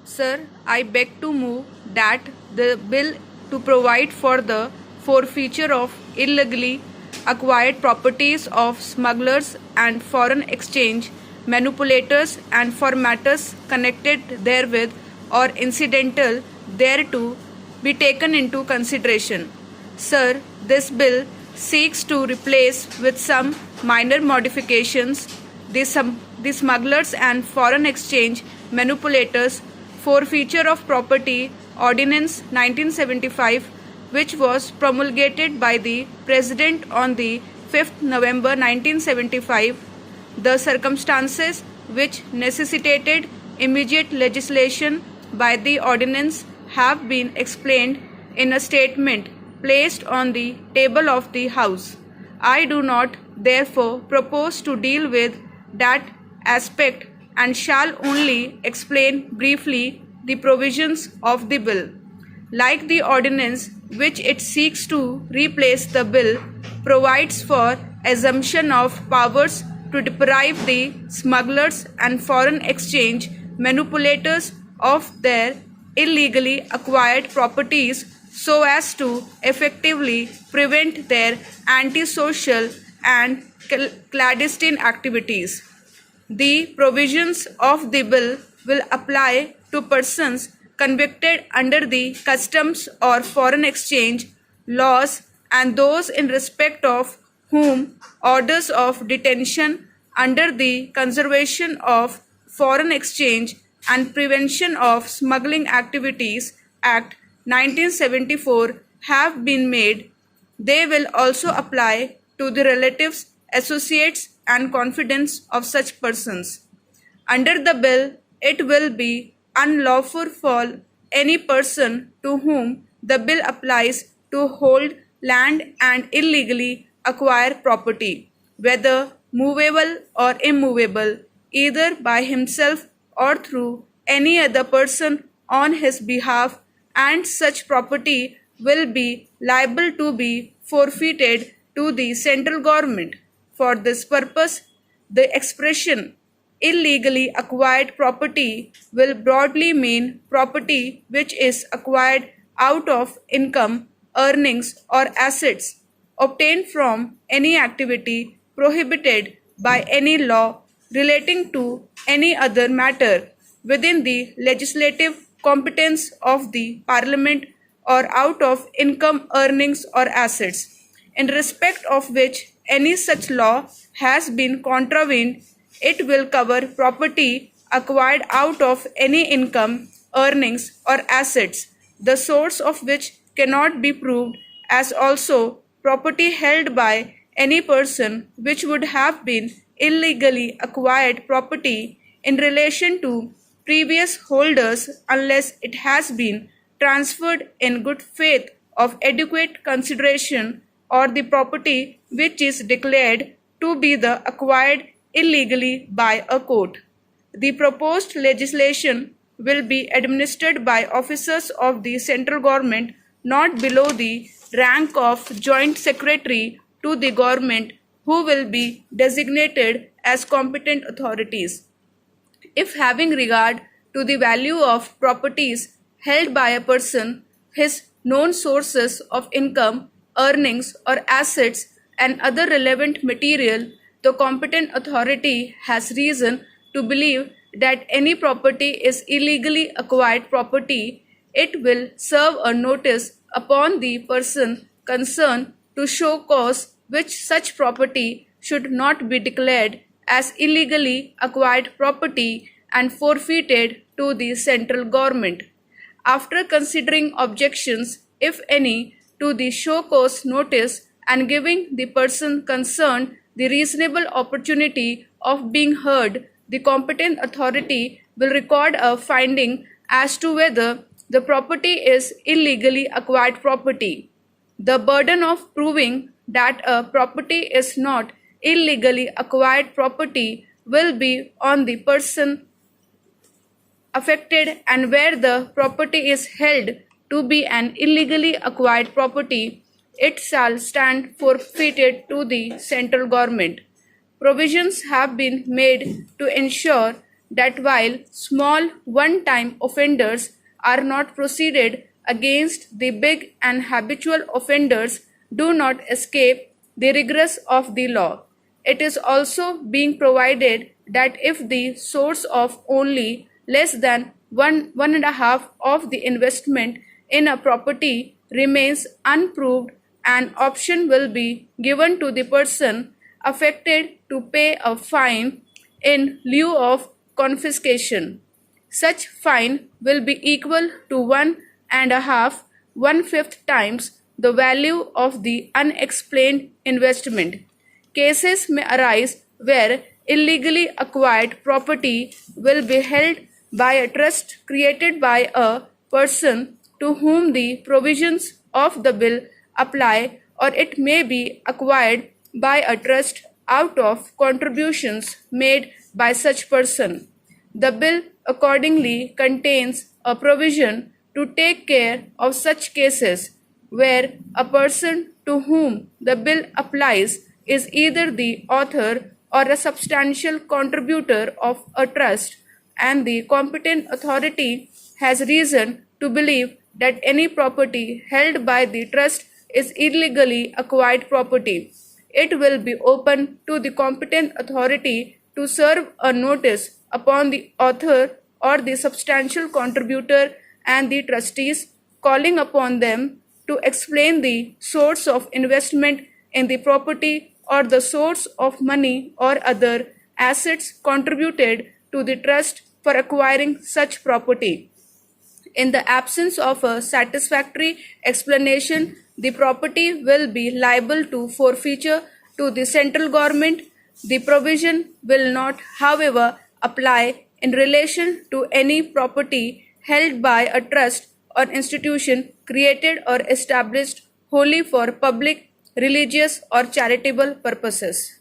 Sir, I beg to move that the bill to provide for the forfeiture of illegally acquired properties of smugglers and foreign exchange manipulators and for matters connected therewith or incidental thereto be taken into consideration. Sir, this bill seeks to replace with some minor modifications the smugglers and foreign exchange manipulators forfeiture of property ordinance 1975, which was promulgated by the President on the 5th November 1975. The circumstances which necessitated immediate legislation by the ordinance have been explained in a statement placed on the table of the House. I do not, therefore, propose to deal with that aspect and shall only explain briefly the provisions of the bill. Like the ordinance which it seeks to replace, the bill provides for assumption of powers to deprive the smugglers and foreign exchange manipulators of their illegally acquired properties so as to effectively prevent their antisocial and clandestine activities. The provisions of the bill will apply to persons convicted under the customs or foreign exchange laws and those in respect of whom orders of detention under the Conservation of Foreign Exchange and Prevention of Smuggling Activities Act 1974 have been made. They will also apply to the relatives, associates, and confidants of such persons. Under the bill, it will be unlawful for any person to whom the bill applies to hold land and illegally acquire property, whether movable or immovable, either by himself or through any other person on his behalf, and such property will be liable to be forfeited to the central government. For this purpose, the expression illegally acquired property will broadly mean property which is acquired out of income, earnings, or assets obtained from any activity prohibited by any law relating to any other matter within the legislative competence of the Parliament or out of income, earnings, or assets, in respect of which any such law has been contravened. It will cover property acquired out of any income, earnings, or assets, the source of which cannot be proved, as also property held by any person which would have been illegally acquired property in relation to previous holders unless it has been transferred in good faith of adequate consideration, or the property which is declared to be the acquired illegally by a court. The proposed legislation will be administered by officers of the central government not below the rank of Joint Secretary to the government, who will be designated as competent authorities. If having regard to the value of properties held by a person, his known sources of income, earnings, or assets, and other relevant material, the competent authority has reason to believe that any property is illegally acquired property, it will serve a notice upon the person concerned to show cause which such property should not be declared as illegally acquired property and forfeited to the central government. After considering objections, if any, to the show cause notice and giving the person concerned the reasonable opportunity of being heard, the competent authority will record a finding as to whether the property is illegally acquired property. The burden of proving that a property is not illegally acquired property will be on the person affected, and where the property is held to be an illegally acquired property, it shall stand forfeited to the central government. Provisions have been made to ensure that while small one-time offenders are not proceeded against, the big and habitual offenders do not escape the rigors of the law. It is also being provided that if the source of only less than one and a half of the investment in a property remains unproved, an option will be given to the person affected to pay a fine in lieu of confiscation. Such fine will be equal to 1.5 times the value of the unexplained investment. Cases may arise where illegally acquired property will be held by a trust created by a person to whom the provisions of the bill apply, or it may be acquired by a trust out of contributions made by such person. The bill accordingly contains a provision to take care of such cases where a person to whom the bill applies is either the author or a substantial contributor of a trust, and the competent authority has reason to believe that any property held by the trust is illegally acquired property. It will be open to the competent authority to serve a notice upon the author or the substantial contributor and the trustees, calling upon them to explain the source of investment in the property or the source of money or other assets contributed to the trust for acquiring such property. In the absence of a satisfactory explanation, the property will be liable to forfeiture to the central government. The provision will not, however, apply in relation to any property held by a trust or institution created or established wholly for public, religious, or charitable purposes.